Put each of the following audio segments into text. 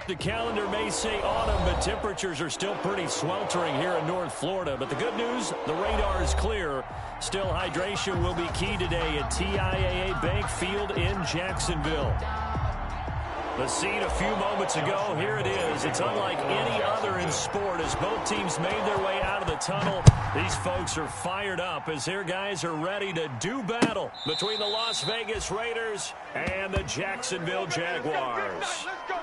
The calendar may say autumn, but temperatures are still pretty sweltering here in North Florida. But the good news, the radar is clear. Still, hydration will be key today at TIAA Bank Field in Jacksonville. The scene a few moments ago, here it is. It's unlike any other in sport as both teams made their way out of the tunnel. These folks are fired up as their guys are ready to do battle between the Las Vegas Raiders and the Jacksonville Jaguars. Let's go.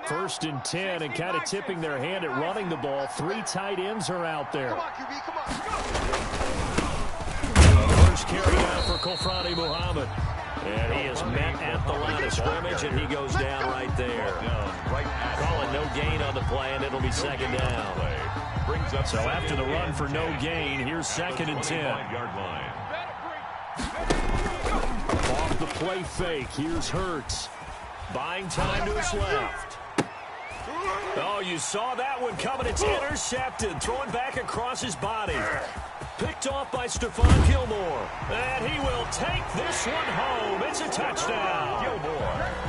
First and 10, and kind of tipping their hand at running the ball. 3 tight ends are out there. Come on, QB, come on. First carry out for Kofrani Muhammad. And he is met at the line of scrimmage, and he goes down right there. Calling no gain on the play, and it'll be second down. So after the run for no gain, here's second and 10. Off the play fake, here's Hurts. Buying time to his left. Oh, you saw that one coming. It's intercepted. Throwing back across his body. Picked off by Stephon Gilmore. And he will take this one home. It's a touchdown.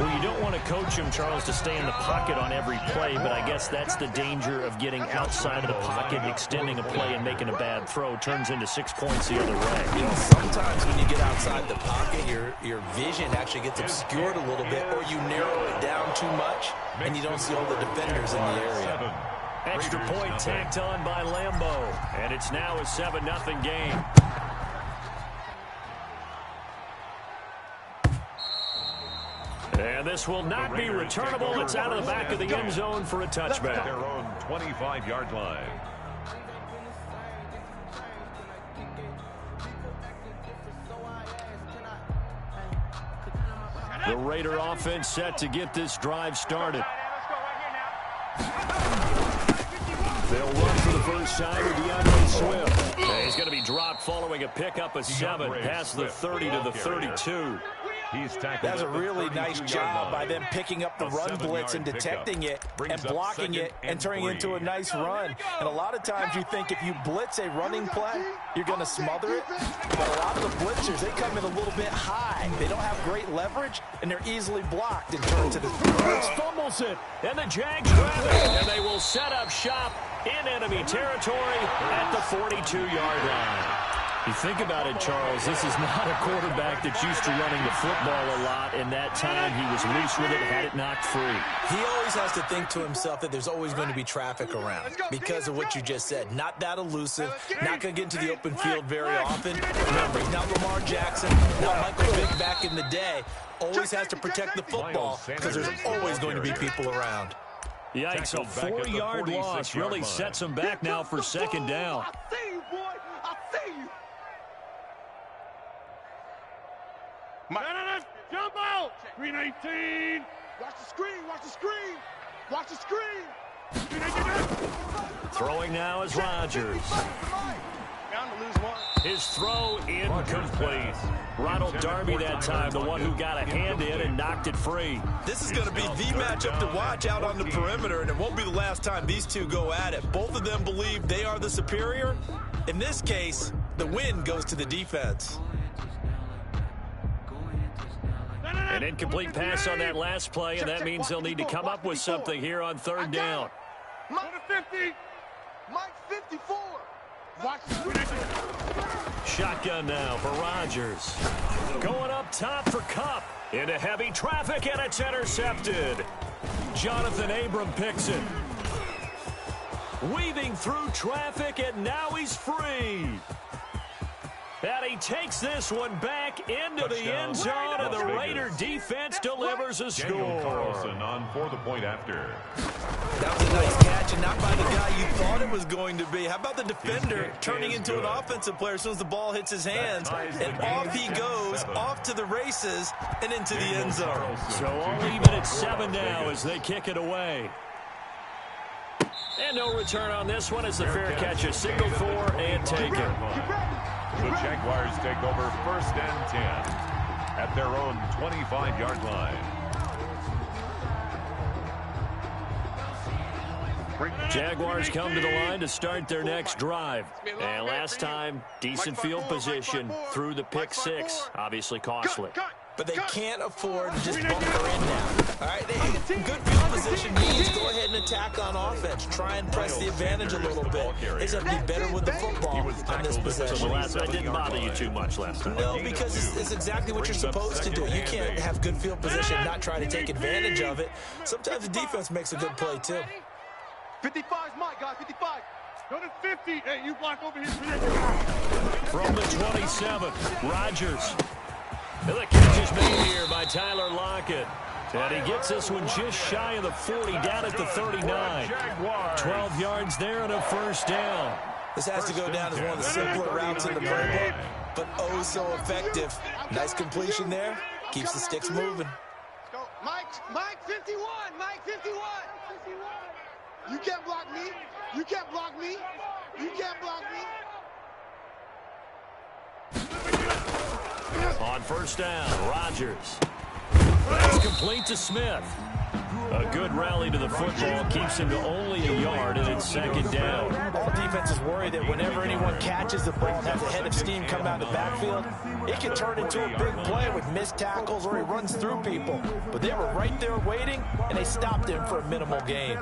Well, you don't want to coach him, Charles, to stay in the pocket on every play, but I guess that's the danger of getting outside of the pocket, extending a play, and making a bad throw. Turns into 6 points the other way. You know, sometimes when you get outside the pocket, your vision actually gets obscured a little bit, or you narrow it down too much, and you don't see all the defenders in the area. Extra point tacked on by Lambeau. And it's now a 7-0 game. And this will not be returnable. It's out of the back of the end zone for a touchback. Their own 25-yard line. The Raider offense set to get this drive started. They'll run for the first time with DeAndre Swift. And he's going to be dropped following a pickup of 7 past the 30 to the 32. That's a really nice job by them picking up the run blitz and detecting it and blocking it and turning it into a nice run. And a lot of times you think if you blitz a running play, you're going to smother it. But a lot of the blitzers, they come in a little bit high. They don't have great leverage, and they're easily blocked and turned to the fumbles it, and the Jags grab it, and they will set up shop in enemy territory at the 42-yard line. You think about it, Charles, this is not a quarterback that's used to running the football a lot, and that time he was loose with it, had it knocked free. He always has to think to himself that there's always going to be traffic around because of what you just said. Not that elusive, not going to get into the open field very often. Remember, he's not Lamar Jackson, not Michael Vick back in the day. Always has to protect the football because there's always going to be people around. Yikes, a 4-yard loss really sets him back now for second down. I see you, boy. I see you. Jump out! 319! Watch the screen, watch the screen! Watch the screen! Throwing now is Rodgers. Bound to lose one. His throw incomplete. Ronald Darby that time, the one who got a hand in and knocked it free. This is going to be the matchup to watch out on the perimeter, and it won't be the last time these two go at it. Both of them believe they are the superior. In this case, the win goes to the defense. An incomplete pass on that last play, and that means they'll need to come up with something here on third down. Mike 50. Mike 54. Watch the screen. Shotgun now for Rodgers. Going up top for Kupp. Into heavy traffic, and it's intercepted. Jonathan Abram picks it. Weaving through traffic, and now he's free. And he takes this one back into the end zone, and the Raider defense delivers a score. Carlson on for the point after. That was a nice catch, and not by the guy you thought it was going to be. How about the defender turning into an offensive player as soon as the ball hits his hands, and off he goes, off to the races, and into the end zone. So all even at 7 now as they kick it away. And no return on this one as the fair catch is signaled for and taken. The Jaguars take over 1st and 10 at their own 25-yard line. Jaguars come to the line to start their next drive. And last time, decent field position through the pick six. Obviously costly. But they can't afford to just bunker in now. All right, good field position means go ahead and attack on offense. Try and press the advantage a little bit. They just have to be better with the football on this possession. So that didn't bother you too much last time. No, because it's exactly what you're supposed to do. You can't have good field position and not try to take advantage of it. Sometimes the defense makes a good play, too. 55 is mine, guys. 55. Go to 50. Hey, you block over here. From the 27, Rodgers. And the catch is made here by Tyler Lockett. And he gets this one just shy of the 40, down at the 39. 12 yards there and a first down. This has to go down as one of the simpler routes in the playbook, but oh so effective. Nice completion there. Keeps the sticks moving. Mike 51. Mike 51. You can't block me. You can't block me. You can't block me. On first down, Rodgers. That's complete to Smith. A good rally to the football keeps him to only a yard, and it's second down. All defenses worry that whenever anyone catches the ball and has a head of steam come out of the backfield, it can turn into a big play with missed tackles or he runs through people. But they were right there waiting, and they stopped him for a minimal gain.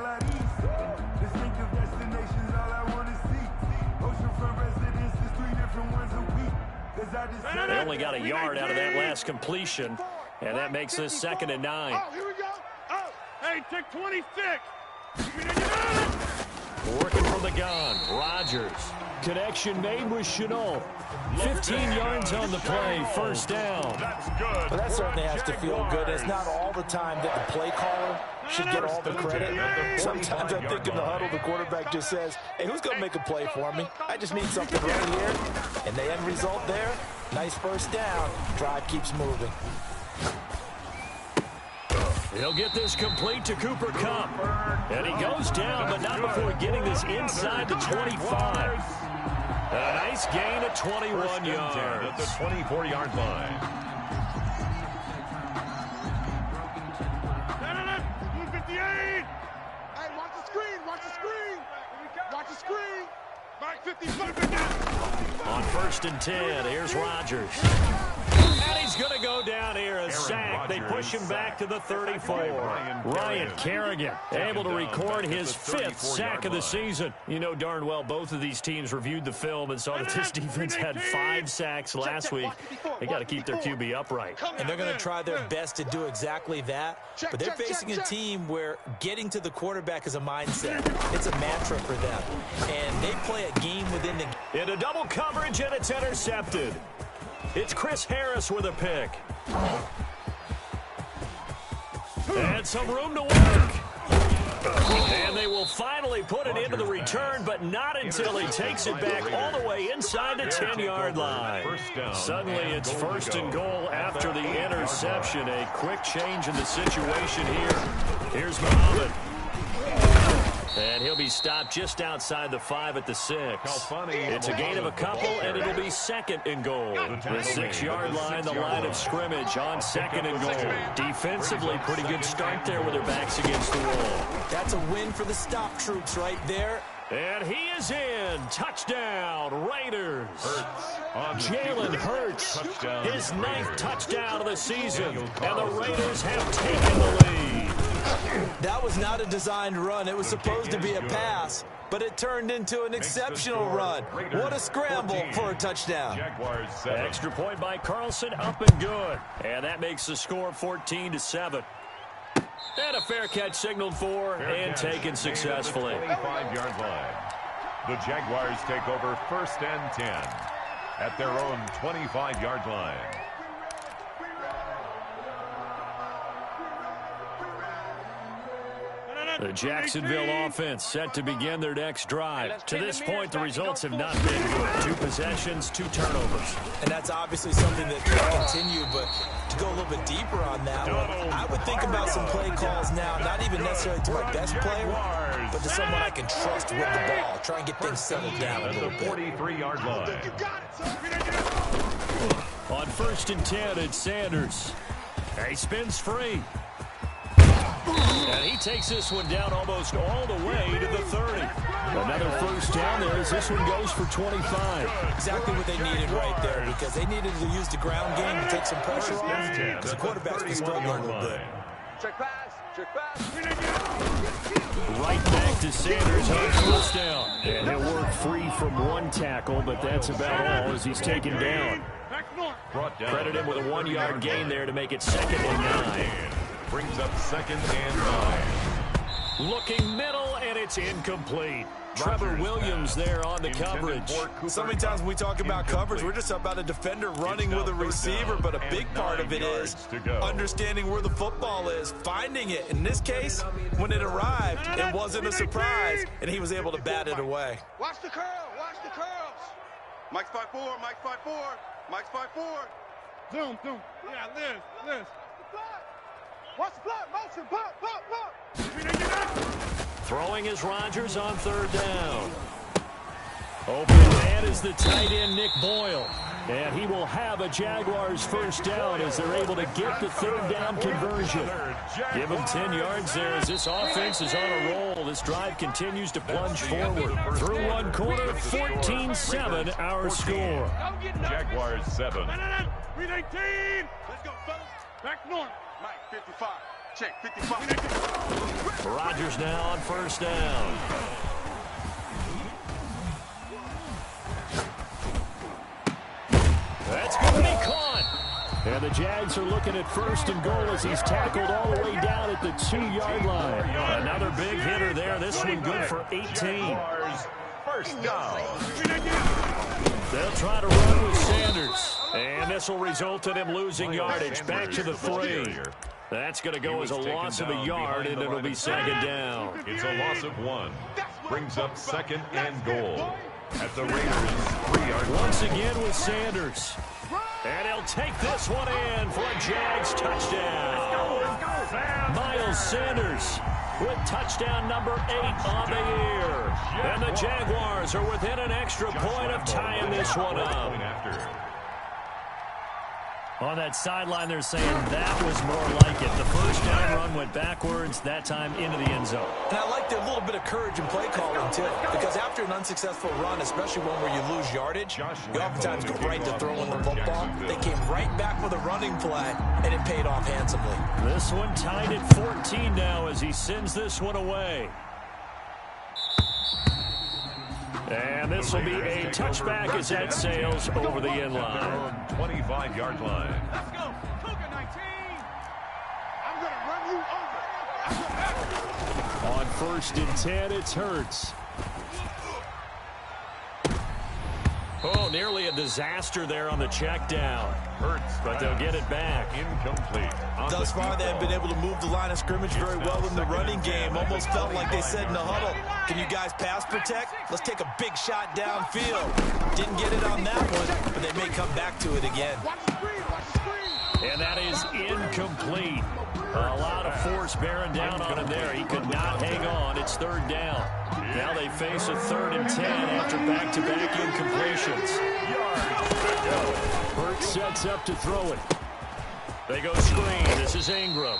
They only got a yard out of that last completion, and that makes this second and 9. Oh, here we go. Oh. Hey, take 26. Working from the gun, Rodgers. Connection made with Chenault. 15 yards on the play, first down. Well, that certainly has to feel good. It's not all the time that the play caller should get all the credit. Sometimes I think in the huddle, the quarterback just says, hey, who's going to make a play for me? I just need something right here. And the end result there, nice first down. Drive keeps moving. He'll get this complete to Cooper Kupp. And he goes down, but not before getting this inside the 25. A nice gain at 21 yards. At the 24-yard line. Blue 58. Hey, watch the screen. Watch the screen. Watch the screen. Mike 50. On first and 10, here's Rodgers. And he's going to go down here, a sack. They push him back to the 34. Ryan Kerrigan able to record his 5th sack of the season. You know darn well both of these teams reviewed the film and saw that this defense had 5 sacks last week. They got to keep their QB upright. And they're going to try their best to do exactly that. But they're facing a team where getting to the quarterback is a mindset. It's a mantra for them. And they play a game within the game. Into double coverage, and it's intercepted. It's Chris Harris with a pick. And some room to work. And they will finally put it into the return, but not until he takes it back all the way inside the 10-yard line. Suddenly it's first and goal after the interception. A quick change in the situation here. Here's Muhammad. And he'll be stopped just outside the 5 at the 6. It's a gain of a couple, and it'll be second and goal. The 6-yard line, the line of scrimmage on second and goal. Defensively, pretty good start there with their backs against the wall. That's a win for the stop troops right there. And he is in. Touchdown, Raiders. Jalen Hurts, his 9th touchdown of the season, and the Raiders have taken the lead. That was not a designed run. It was supposed to be a pass, but it turned into an exceptional run. What a scramble for a touchdown. Extra point by Carlson, up and good. And that makes the score 14-7. And a fair catch signaled for and taken successfully. 25-yard line. The Jaguars take over first and 10 at their own 25-yard line. The Jacksonville offense set to begin their next drive. To this point, the results have not been good. 2 possessions, 2 turnovers. And that's obviously something that can continue, but to go a little bit deeper on that one, I would think about some play calls now, not even necessarily to my best player, but to someone I can trust with the ball. Try and get things settled down a little bit. 43-yard line. On first and 10, it's Sanders. He spins free. And he takes this one down almost all the way to the 30. Another first down there as this one goes for 25. Exactly what they needed right there, because they needed to use the ground game to take some pressure off, because the quarterback's been struggling a little bit. Check pass. Check pass. Right back to Sanders on first down. And he'll work free from one tackle, but that's about all as he's taken down. Credit him with a 1-yard gain there to make it 2nd and 9. Brings up 2nd and 9. Looking middle, and it's incomplete. Trevor Williams there on the coverage. So many times when we talk about coverage, we're just about a defender running with a receiver, but a big part of it is understanding where the football is, finding it. In this case, when it arrived, it wasn't a surprise, and he was able to bat it away. Watch the curl. Watch the curls. Mike's 5'4". Mike's 5'4". Mike's 5'4". Zoom. Yeah, Liz. Watch the block. Motion. Pop. Throwing is Rodgers on 3rd down. Open man is the tight end, Nick Boyle. And he will have a Jaguars first down as they're able to get the 3rd down conversion. Give him 10 yards there as this offense is on a roll. This drive continues to plunge forward. Through one quarter, 14-7 our score. Jaguars 7. Read 18. Let's go, fellas. Back north. Mike 55. Check 55. Rodgers now on first down. That's going to be caught. And the Jags are looking at 1st and goal as he's tackled all the way down at the 2-yard line. Another big hitter there. This one good for 18. First down. They'll try to run with Sanders. And this will result in him losing yardage. Back to the 3. That's going to go as a loss of a yard, and it'll be 2nd down. It's a loss of 1. Brings up 2nd and goal. At the Raiders' 3-yard line. Once again with Sanders. And he'll take this one in for a Jags touchdown. Miles Sanders with touchdown number 8 on the year. And the Jaguars are within an extra point of tying this one up. On that sideline, they're saying that was more like it. The first down run went backwards, that time into the end zone. And I like the little bit of courage in play calling, too, because after an unsuccessful run, especially one where you lose yardage, you oftentimes go right to throwing the football. They came right back with a running play, and it paid off handsomely. This one tied at 14 now as he sends this one away. And this will be a touchback as that sails over the end line. 25-yard line. Let's go. Cougar 19. I'm going to run you over. On 1st and 10, it's Hurts. Oh, nearly a disaster there on the check down. Hurts, but they'll get it back. Incomplete. Thus far, they have been able to move the line of scrimmage very well in the running game. Almost felt like they said in the huddle, can you guys pass protect? Let's take a big shot downfield. Didn't get it on that one, but they may come back to it again. And that is incomplete. A lot of force bearing down on him there. He could not hang on. It's 3rd down. Now they face a 3rd and 10 after back-to-back incompletions. Hurts sets up to throw it. They go screen. This is Ingram.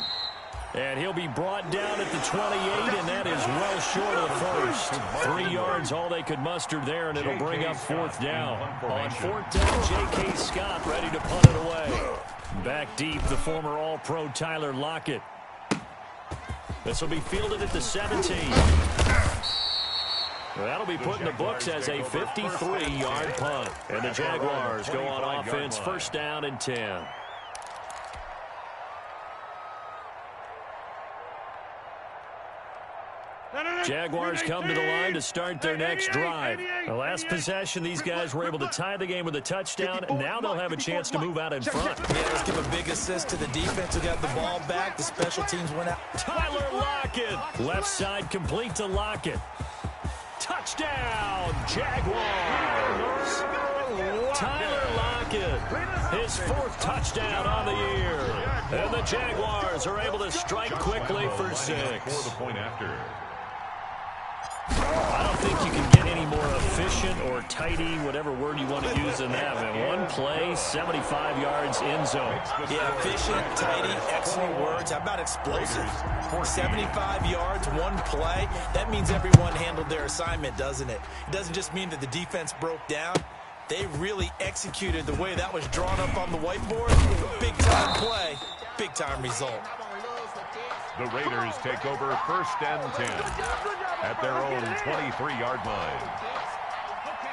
And he'll be brought down at the 28, and that is well short of the first. 3 yards, all they could muster there, and it'll bring up 4th down. On 4th down, J.K. Scott ready to punt it away. Back deep, the former All-Pro Tyler Lockett. This will be fielded at the 17. That'll be put in the books as a 53-yard punt. And the Jaguars go on offense, 1st down and 10. Jaguars come to the line to start their next drive. The last possession, these guys were able to tie the game with a touchdown, and now they'll have a chance to move out in front. Yeah, let's give a big assist to the defense who got the ball back. The special teams went out. Tyler Lockett. Left side complete to Lockett. Touchdown, Jaguars. Tyler Lockett, his 4th touchdown on the year. And the Jaguars are able to strike quickly for 6. For the point after. I don't think you can get any more efficient or tidy, whatever word you want to use in that. Man, one play, 75 yards in zone. Yeah, efficient, tidy, excellent words. How about explosive? 75 yards, one play. That means everyone handled their assignment, doesn't it? It doesn't just mean that the defense broke down. They really executed the way that was drawn up on the whiteboard. Big-time play, big-time result. The Raiders take over 1st and 10 at their own 23-yard line.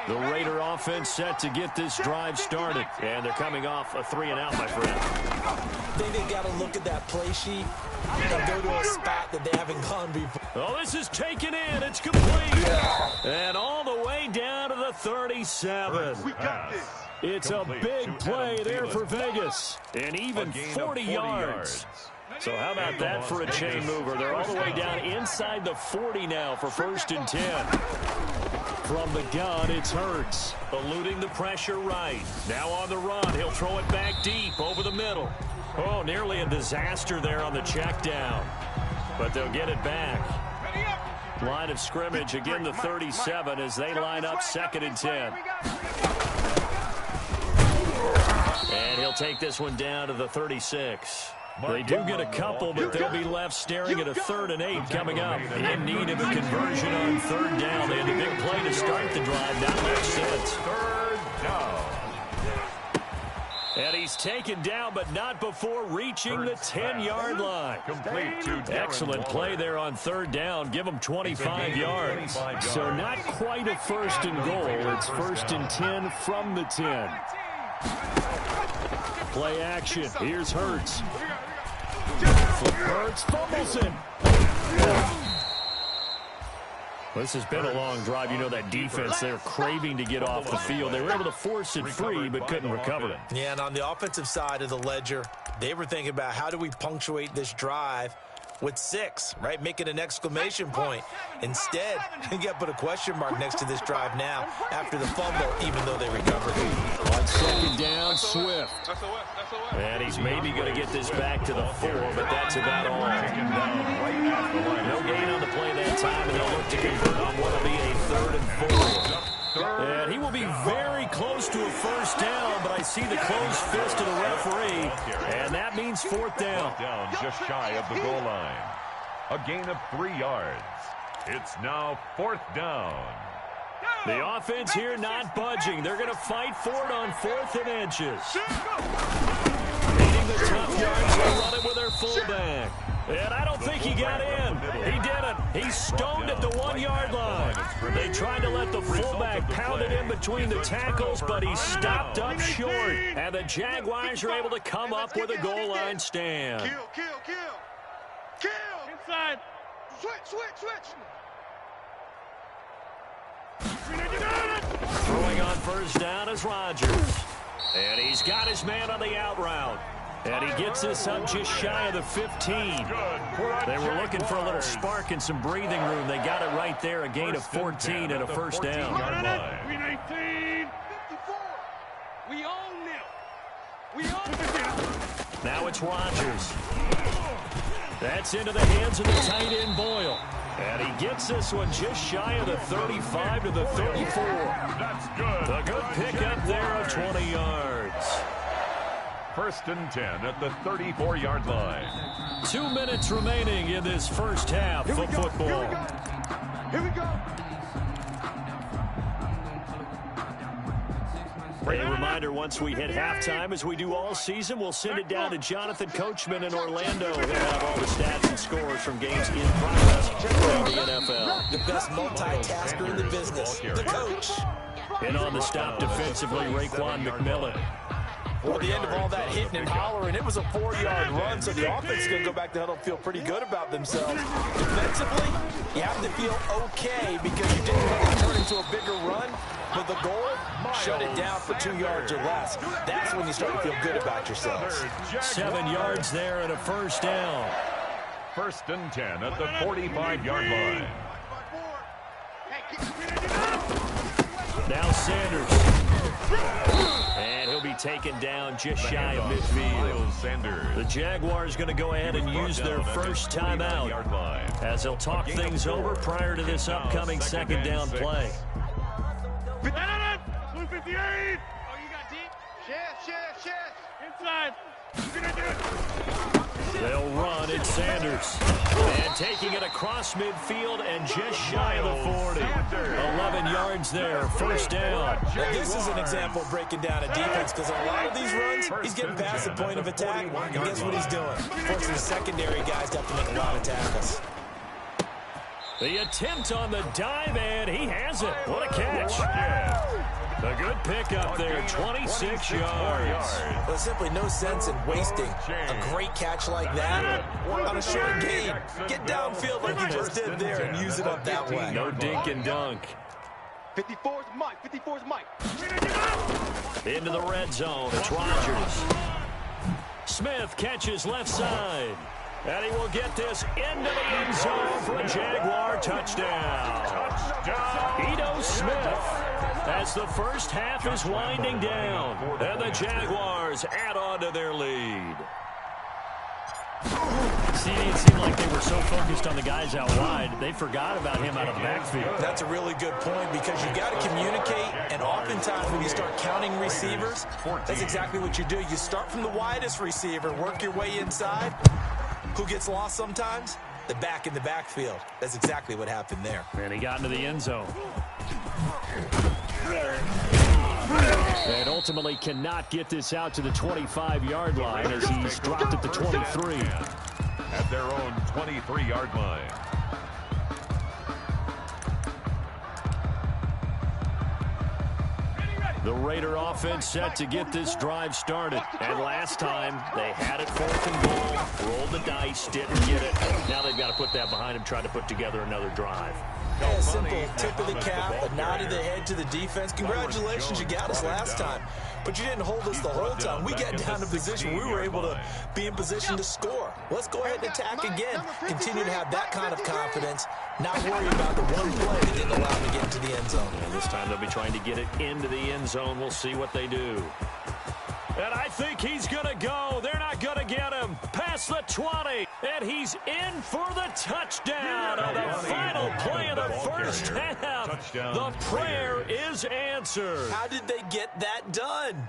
The Raider offense set to get this drive started, and they're coming off a 3-and-out, my friend. I think they got to look at that play sheet and go to a spot that they haven't gone before. Oh, this is taken in. It's complete. And all the way down to the 37. We got this. It's a big play there for Vegas, and even 40 yards. So how about that for a chain mover? They're all the way down inside the 40 now for 1st and 10. From the gun, it's Hurts, eluding the pressure right. Now on the run, he'll throw it back deep over the middle. Oh, nearly a disaster there on the check down. But they'll get it back. Line of scrimmage, again the 37 as they line up 2nd and 10. And he'll take this one down to the 36. They do get a couple, but they'll be left staring at a 3rd and 8 coming up. In need of a conversion on 3rd down. They had a big play to start the drive. Not much since. 3rd down. And he's taken down, but not before reaching the 10-yard line. Excellent play there on 3rd down. Give him 25 yards. So not quite a 1st and goal. It's 1st and 10 from the 10. Play action. Here's Hurts. Hurts fumbles it. This has been a long drive. You know that defense, they're craving to get off the field. They were able to force it free, but couldn't recover it. Yeah, and on the offensive side of the ledger, they were thinking about how do we punctuate this drive with 6, right? Making an exclamation point. Instead, you got to put a question mark next to this drive now after the fumble, even though they recovered. On 2nd down, Swift. And he's maybe going to get this back to the 4, but that's about all. No gain on the play that time, and they'll look to convert on what will be a 3rd and 4. And he will be very close to a 1st down, but I see the closed fist of the referee, and that means 4th down. Just shy of the goal line. A gain of 3 yards. It's now 4th down. The offense here not budging. They're going to fight for it on 4th and inches. Needing the tough yards, they run it with their fullback. And I don't think he got in. He didn't. He's stoned at the 1-yard line. They tried to let the fullback pound it in between the tackles, but he stopped up short. And the Jaguars are able to come up with a goal line stand. Kill. Inside. Switch. Throwing on 1st down is Rodgers. And he's got his man on the out route. And he gets this up just shy of the 15. They were looking for a little spark and some breathing room. They got it right there, a gain of 14 and a 1st down. We 19. We own them. Now it's Rodgers. That's into the hands of the tight end Boyle. And he gets this one just shy of the 35 to the 34. That's good. A good pickup there of 20 yards. 1st and 10 at the 34-yard line. 2 minutes remaining in this 1st half of football. Here we go. A reminder, once we hit halftime, as we do all season, we'll send it down to Jonathan Coachman in Orlando. He'll have all the stats and scores from games in progress around the NFL. The best multitasker in the business, the coach. And on the stop defensively, Raekwon McMillan. Well, at the end of all that hitting and hollering, it was a 4-yard run, so the offense is going to go back to huddle and feel pretty good about themselves. Defensively, you have to feel okay because you didn't let it turn into a bigger run, but the goal, shut it down for 2 yards or less. That's when you start to feel good about yourselves. 7 yards there and a 1st down. 1st and 10 at the 45-yard line. Now Sanders. And he'll be taken down just shy of midfield. The Jaguars going to go ahead and use their first timeout as they'll talk things over prior to this upcoming second down play. 58! Oh, you got deep? Chest. Inside. They'll run it, Sanders. And taking it across midfield and just shy of the 40. 11 yards there, first down. Now, this is an example of breaking down a defense because a lot of these runs, he's getting past the point of attack, and guess what he's doing? Forcing the secondary guys to have to make a lot of tackles. The attempt on the dive, and he has it. What a catch. A good pickup there, 26 yards. There's simply no sense in wasting a great catch like that on a short gain. Get downfield like you just did there and use it up that way. No dink and dunk. 54's Mike. Into the red zone, it's Rodgers. Smith catches left side. And he will get this into the end zone for a Jaguar touchdown. Ito Smith, as the first half is winding down, and the Jaguars add on to their lead. See, it seemed like they were so focused on the guys out wide, they forgot about him out of the backfield. That's a really good point because you got to communicate, and oftentimes when you start counting receivers, that's exactly what you do. You start from the widest receiver, work your way inside. Who gets lost sometimes? The back in the backfield. That's exactly what happened there. And he got into the end zone. And ultimately cannot get this out to the 25-yard line as he's dropped at the 23. At their own 23-yard line. The Raider offense set to get this drive started. And last time, they had it 4th and goal, rolled the dice, didn't get it. Now they've got to put that behind them, try to put together another drive. Yeah, a simple tip of the cap, a nod of the head to the defense. Congratulations, you got us last time. But you didn't hold us the whole time. We got down to position. We were able to be in position to score. Let's go ahead and attack again. Continue to have that kind of confidence. Not worry about the one play that didn't allow them to get into the end zone. And this time they'll be trying to get it into the end zone. We'll see what they do. And I think he's going to go. They're not going to get him. Past the 20. And he's in for the touchdown on the final play of the first half. The prayer is answered. How did they get that done?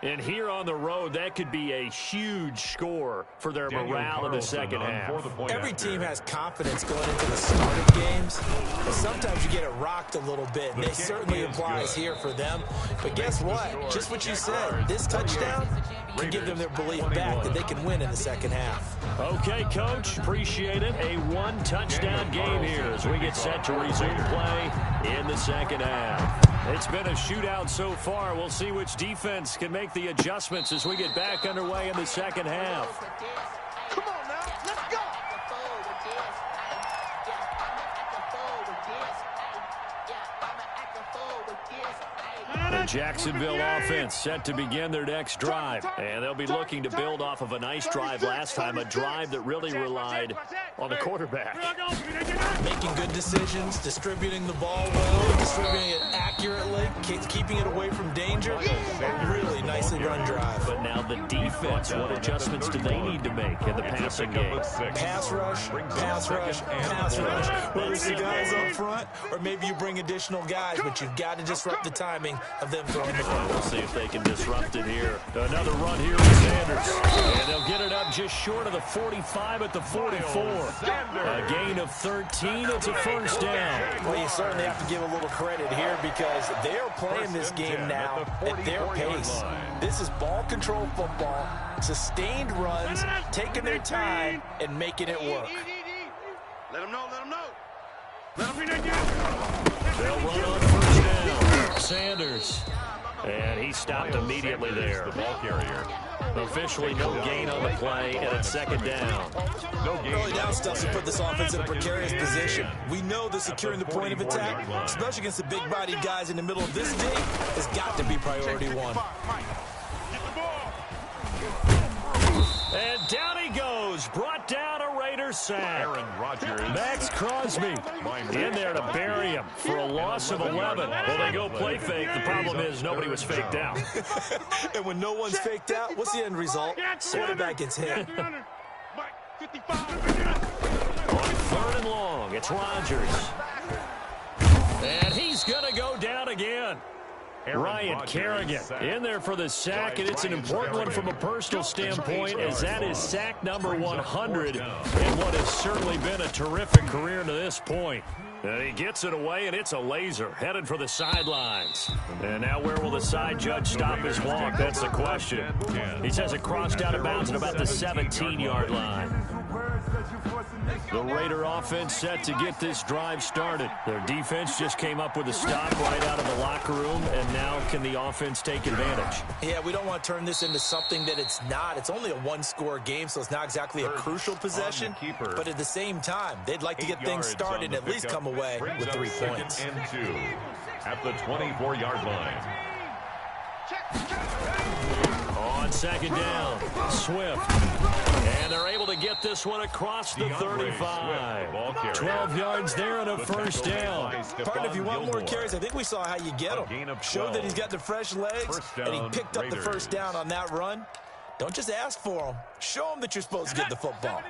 And here on the road, that could be a huge score for their morale in the second half. Every team has confidence going into the start of games, but sometimes you get it rocked a little bit, and it certainly applies here for them. But guess what? Just what you said, this touchdown can give them their belief back that they can win in the second half. Okay, Coach, appreciate it. A one-touchdown game here as we get set to resume play in the second half. It's been a shootout so far. We'll see which defense can make the adjustments as we get back underway in the second half. Come on now, let's go. The Jacksonville offense set to begin their next drive, and they'll be looking to build off of a nice drive last time, a drive that really relied on the quarterback. Making good decisions, distributing the ball well, distributing it accurately, keeping it away from danger. Really nicely run drive. But now the defense, what adjustments do they need to make in the passing game? Pass rush, pass rush, pass rush. Whether it's the guys up front or maybe you bring additional guys, but you've got to disrupt the timing of them throwing the ball. We'll see if they can disrupt it here. Another run here with Sanders. And they'll get it up just short of the 45 at the 44. A gain of 13. It's a first down. Well, you certainly have to give a little credit here because they're playing this game now at their pace. This is ball control football, sustained runs, taking their time, and making it work. Let them know. They'll run on first down. Sanders. And he stopped immediately there. The ball carrier. Officially no gain on the play, and it's second down. Early down stuff to put this offense in a precarious position. We know that securing the point of attack, especially against the big-bodied guys in the middle of this day, has got to be priority one. And down he goes. Brought down a Raider sack. Aaron Rodgers. Max Crosby in there to bury him for a loss of 11. Well, they go play fake. The problem is nobody was faked out. And when no one's faked out, what's the end result? Quarterback gets hit. On 3rd and long, it's Rodgers. And he's going to go down again. Ryan Kerrigan in there for the sack, and it's an important one from a personal standpoint, as that is sack number 100 in what has certainly been a terrific career to this point. And he gets it away, and it's a laser headed for the sidelines. And now where will the side judge stop his walk? That's the question. He says it crossed out of bounds at about the 17-yard line. The Raider offense set to get this drive started. Their defense just came up with a stop right out of the locker room, and now can the offense take advantage? Yeah, we don't want to turn this into something that it's not. It's only a one-score game, so it's not exactly a crucial possession. But at the same time, they'd like to get things started and at least come away with 3 points. And 2 at the 24-yard line. On 2nd down, Swift. And they're able to get this one across the 35. 12 yards there and a 1st down. Partner, if you want more carries, I think we saw how you get him. Show that he's got the fresh legs, and he picked up the 1st down on that run. Don't just ask for him. Show him that you're supposed to get the football.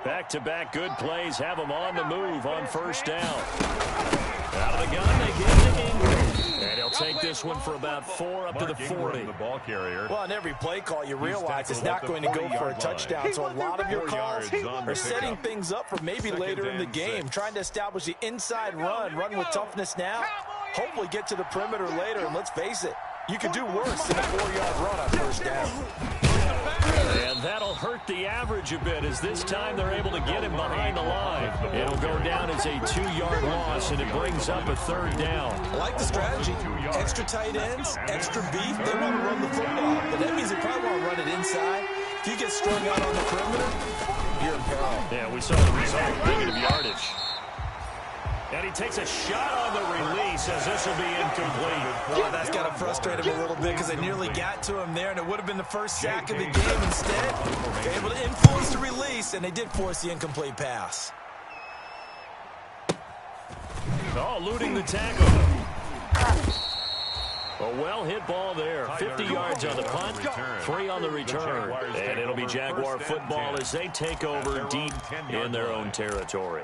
Back-to-back good plays have them on the move on 1st down. Out of the gun, they give it to Ingram. And he'll take this one for about 4 up to the 40. The ball carrier. Well, on every play call, you realize it's not going to go for a touchdown. So a lot of your calls are setting things up for maybe later in the game, trying to establish the inside run with toughness now, hopefully get to the perimeter later. And let's face it, you could do worse than a 4-yard run on 1st down. And that'll hurt the average a bit, as this time they're able to get him behind the line. It'll go down as a 2-yard loss, and it brings up a 3rd down. I like the strategy. Extra tight ends, extra beef. They want to run the football, but that means they probably want to run it inside. If you get strung out on the perimeter, you're in peril. Yeah, we saw the result, negative yardage. And he takes a shot on the release, as this will be incomplete. Oh, that's got to frustrate him a little bit, because they nearly got to him there, and it would have been the first sack of the game. Instead, they're able to influence the release, and they did force the incomplete pass. Oh, eluding the tackle. A well-hit ball there. 50 yards on the punt, 3 on the return. And it'll be Jaguar football as they take over deep in their own territory.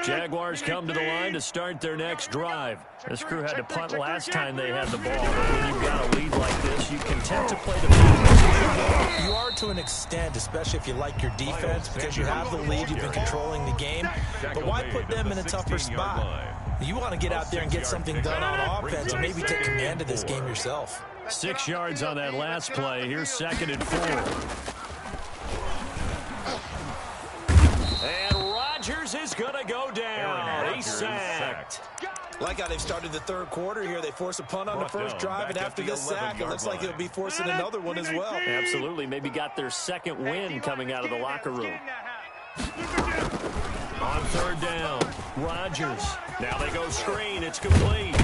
Jaguars come to the line to start their next drive. This crew had to punt last time they had the ball, but when you've got a lead like this, you can tend to play the defense. You are to an extent, especially if you like your defense, because you have the lead, you've been controlling the game. But why put them in a tougher spot? You want to get out there and get something done on offense and maybe take command of this game yourself. 6 yards on that last play. Here's 2nd and 4. Rodgers is going to go down. He's sacked. Like how they've started the 3rd quarter here. They force a punt on the 1st drive, and after this sack, it looks like they'll be forcing another one as well. Absolutely. Maybe got their 2nd win coming out of the locker room. On 3rd down, Rodgers. Now they go screen. It's complete.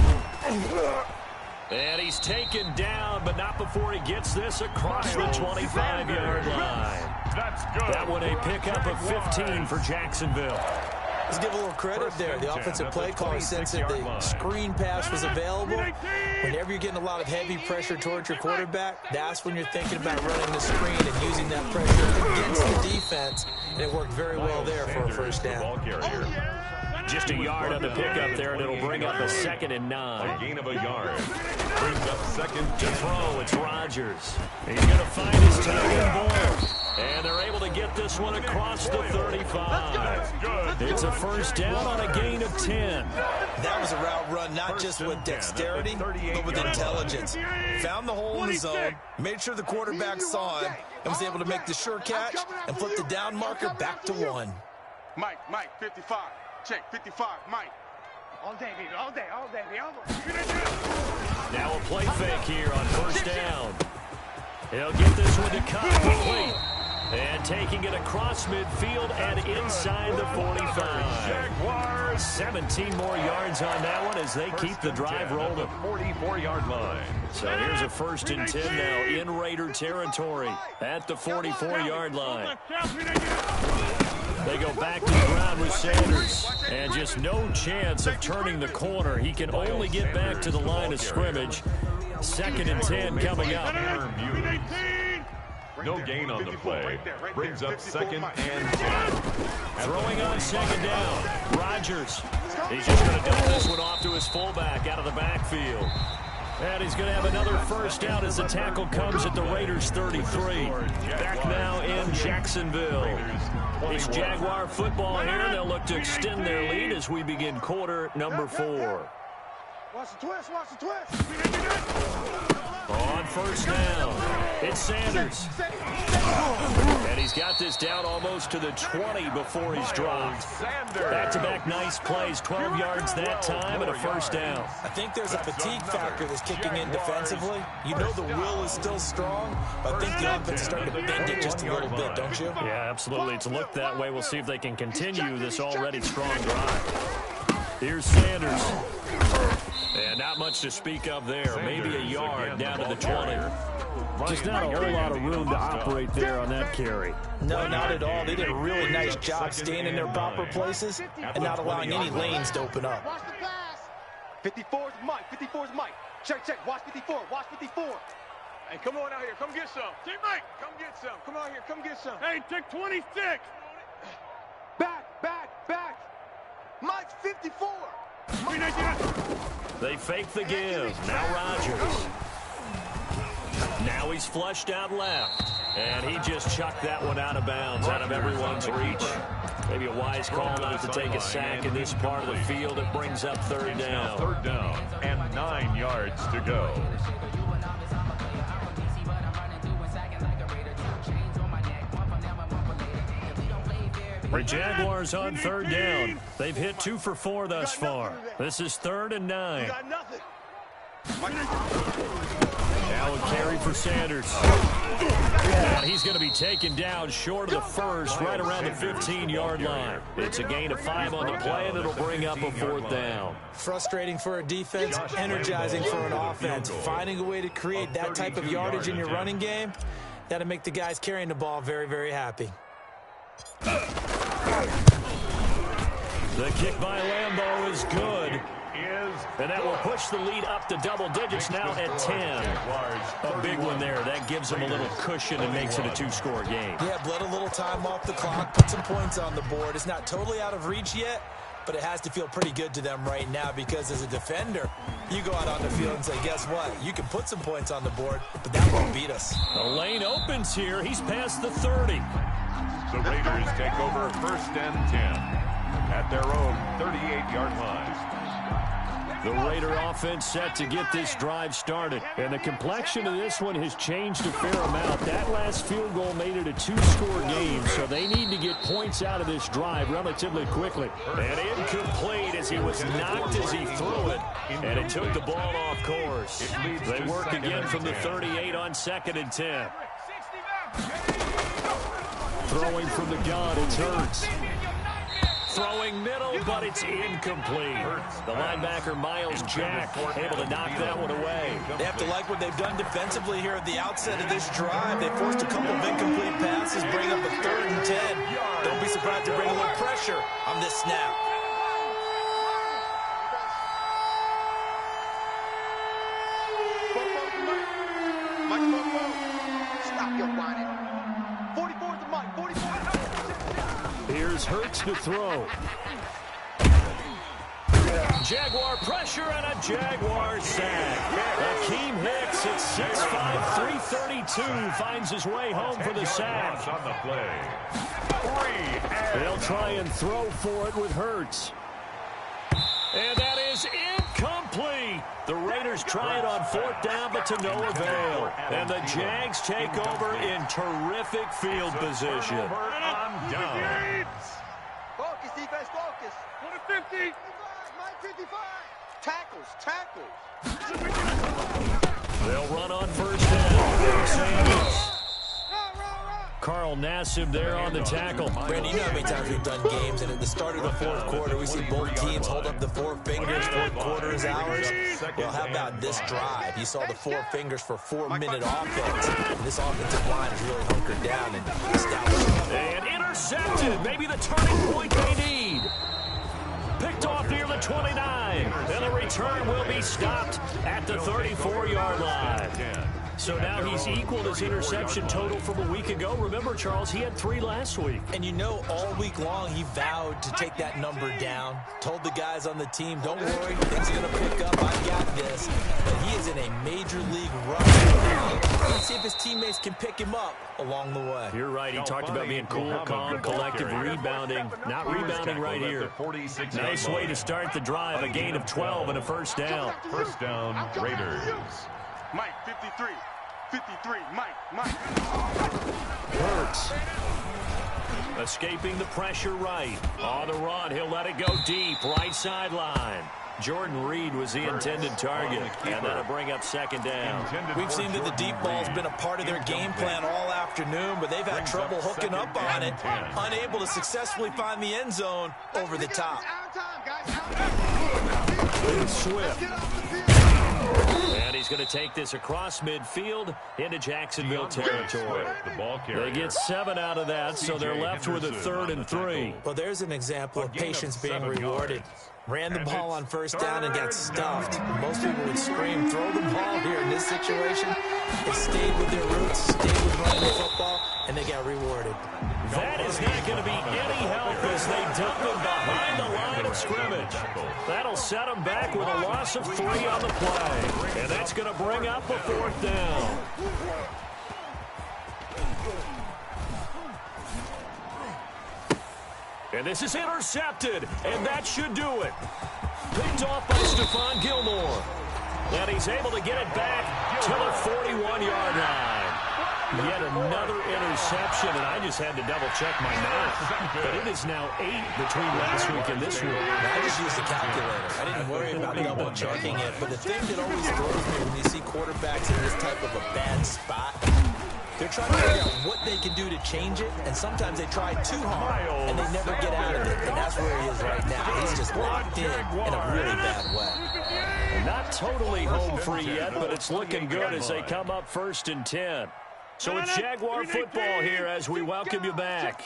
And he's taken down, but not before he gets this across the 25-yard line. That's good. That one a pickup of 15 for Jacksonville. Let's give a little credit there. The offensive play caller sense that the screen pass was available. Whenever you're getting a lot of heavy pressure towards your quarterback, that's when you're thinking about running the screen and using that pressure against the defense. And it worked very well there for a 1st down. Just a yard on the pickup there, and it'll bring up a 2nd and 9. A gain of a yard. Brings up 2nd to throw. It's Rodgers. He's going to find his tight board. And they're able to get this one across the 35. It's a 1st down on a gain of 10. That was a route run, not just with dexterity, but with intelligence. Found the hole in the zone, made sure the quarterback saw him, and was able to make the sure catch and flip the down marker back to 1. Mike, 55. Check, 55, Mike. All day, baby, all day, all day. Now a play fake here on 1st down. He'll get this one to cut complete. And taking it across midfield and inside the 45. Jaguars 17 more yards on that one as they keep the drive rolling. 44-yard line. So here's a 1st and 10 now in Raider territory at the 44-yard line. They go back to the ground with Sanders. And just no chance of turning the corner. He can only get back to the line of scrimmage. 2nd and 10 coming up. No gain on the play. Brings up 2nd and 10. Throwing on 2nd down. Rodgers. He's just going to dump this one off to his fullback out of the backfield. And he's going to have another 1st down as the tackle comes at the Raiders' 33. Back now in Jacksonville. It's Jaguar football here. They'll look to extend their lead as we begin quarter number 4. Watch the twist, watch the twist. On 1st down, it's Sanders. And he's got this down almost to the 20 before he's dropped. Back-to-back nice plays, 12 yards that time and a 1st down. I think there's a fatigue factor that's kicking in defensively. You know the will is still strong, but I think the offense is starting to bend it just a little bit, don't you? Yeah, absolutely. It's looked that way. We'll see if they can continue this already strong drive. Here's Sanders. And not much to speak of there. Maybe a yard down to the 20. Just not a whole lot of room to operate there on that carry. No, not at all. They did a really nice job staying in their proper places and not allowing any lanes to open up. Watch the pass. 54's Mike. 54's Mike. Check, check. Watch 54. Watch 54. Hey, come on out here. Come get some. Team Mike, come get some. Come out here. Come get some. Hey, take 26. Back, back, back. Mike's 54. They fake the give. Now Rodgers. Now he's flushed out left. And he just chucked that one out of bounds, out of everyone's reach. Maybe a wise call not to take a sack in this part of the field. It brings up 3rd down. 3rd down and 9 yards to go. The Jaguars on 3rd down. They've hit 2 for 4 thus far. This is 3rd and 9. Now a carry for Sanders. And he's going to be taken down short of the 1st, right around the 15-yard line. It's a gain of 5 on the play, and it'll bring up a 4th down. Frustrating for a defense, energizing for an offense. Finding a way to create that type of yardage in your running game, that'll make the guys carrying the ball very, very happy. The kick by Lambeau is good. And that will push the lead up to double digits now at 10. A big one there. That gives them a little cushion and makes it a 2-score game. Yeah, bled a little time off the clock, put some points on the board. It's not totally out of reach yet, but it has to feel pretty good to them right now because as a defender, you go out on the field and say, guess what? You can put some points on the board, but that won't beat us. The lane opens here. He's past the 30. The Raiders take over 1st and 10 at their own 38-yard line. The Raider offense set to get this drive started. And the complexion of this one has changed a fair amount. That last field goal made it a 2-score game, so they need to get points out of this drive relatively quickly. And incomplete as he was knocked as he threw it. And it took the ball off course. They work again from the 38 on 2nd and 10. Throwing from the gun, it's Hurts. Throwing middle, but it's incomplete. The linebacker, Miles Jack, able to knock that one away. They have to like what they've done defensively here at the outset of this drive. They forced a couple of incomplete passes, bring up a 3rd and 10. Don't be surprised to bring a little pressure on this snap. Stop your whining. 44 is the Mike. 44. Here's Hurts to throw. Jaguar pressure and a Jaguar sack. Akeem Hicks at 6'5", 332 finds his way home for the sack. On the play. They'll try and throw for it with Hurts. And that is incomplete. The Raiders try it on 4th down, but to no avail. And the Jags take over in terrific field position. Focus, defense, focus. 50. Mike 55. Tackles. They'll run on 1st down. Carl Nassib there on the tackle. Brandon, you know how many times we've done games, and at the start of the fourth quarter, we see both teams hold up the four fingers. Fourth quarter is ours. Well, how about this drive? You saw the four fingers for 4-minute offense. And this offensive line is really hunkered down and established. And intercepted. Maybe the turning point they need. Picked off near the 29. And the return will be stopped at the 34-yard line. So now he's equaled his interception total from a week ago. Remember, Charles, he had 3 last week. And you know, all week long, he vowed to take that number down. Told the guys on the team, don't worry, things are going to pick up. I got this. But he is in a major league rush now. Let's see if his teammates can pick him up along the way. You're right. He talked about being cool, calm, collective, rebounding. Not rebounding right here. Nice way to start the drive. A gain of 12 and a first down. First down, Raiders. Mike, 53. 53, Mike. Hurts. Escaping the pressure right. On the run, he'll let it go deep. Right sideline. Jordan Reed was the intended target. And that'll bring up second down. We've seen that the deep ball's been a part of their game plan all afternoon, but they've had trouble hooking up on it. Unable to successfully find the end zone over the top. Swift. And he's going to take this across midfield into Jacksonville territory. They get 7 out of that, so they're left with a 3rd and 3. Well, there's an example of patience being rewarded. Ran the ball on first down and got stuffed. Most people would scream, throw the ball here in this situation. They stayed with their roots, stayed with running the football, and they got rewarded. That is not going to be any help as they dump him behind the line of scrimmage. That'll set him back with a loss of 3 on the play. And that's going to bring up a 4th down. And this is intercepted, and that should do it. Picked off by Stephon Gilmore. And he's able to get it back to the 41-yard line. Yet another interception, and I just had to double-check my math. But it is now 8 between last week and this week. I just used a calculator. I didn't worry about double-checking it. But the thing that always throws me when you see quarterbacks in this type of a bad spot, they're trying to figure out what they can do to change it, and sometimes they try too hard, and they never get out of it. And that's where he is right now. He's just locked in a really bad way. Not totally home free yet, but it's looking good as they come up 1st and 10. So it's Jaguar football here as we welcome you back.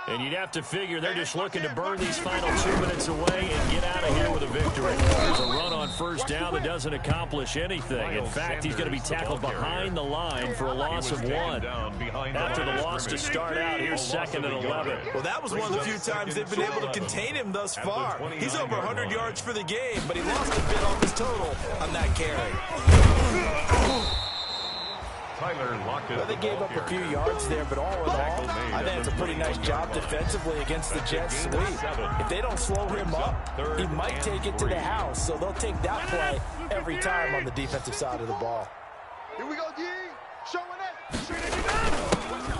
And you'd have to figure they're just looking to burn these final 2 minutes away and get out of here with a victory. There's a run on first down that doesn't accomplish anything. In fact, he's going to be tackled behind the line for a loss of 1. After the loss to start out, here's 2nd and 11. Well, that was one of the few times they've been able to contain him thus far. He's over 100 yards for the game, but he lost a bit off his total on that carry. Well, they gave up a few yards there, but all in all, I think it's a pretty nice job defensively against the Jets sweep. If they don't slow him up, he might take it to the house, so they'll take that play every time on the defensive side of the ball. Here we go, D. Showing it.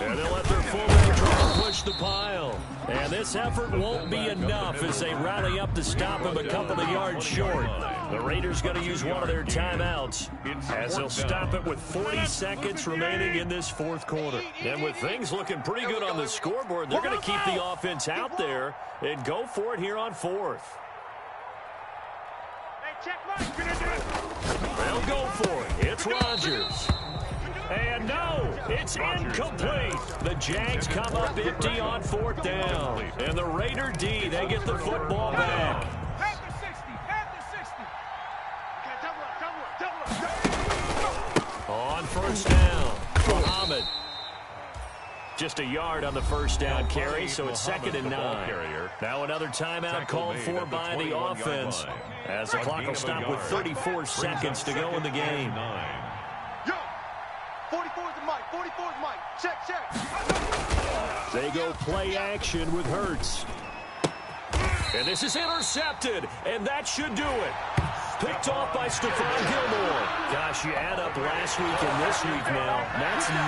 And they'll let their fullback try to push the pile. And this effort won't be enough as they rally up to stop him a couple of yards short. The Raiders going to use one of their timeouts as they'll stop it with 40 seconds remaining in this 4th quarter. And with things looking pretty good on the scoreboard, they're going to keep the offense out there and go for it here on 4th. They'll go for it. It's Rodgers. And no, it's incomplete. The Jags come up empty on 4th down. And the Raider D, they get the football back. On first down, Muhammad. Just a yard on the first down carry, so it's 2nd and 9. Now another timeout called for by the offense as the clock will stop with 34 seconds to go in the game. 44's the Mike. 44's Mike. Check. They go play action with Hurts. And this is intercepted, and that should do it. Picked off by Stephon Gilmore. Gosh, you add up last week and this week now. That's 9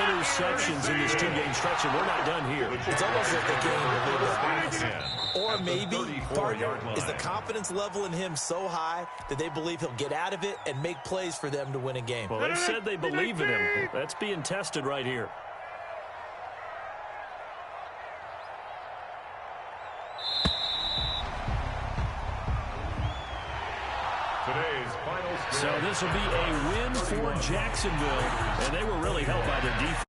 interceptions in this 2-game stretch, and we're not done here. It's almost like the game a little bit fast. Or maybe, partner, is the confidence level in him so high that they believe he'll get out of it and make plays for them to win a game. Well, they said they believe in him. That's being tested right here. So this will be a win for Jacksonville, and they were really helped by their defense.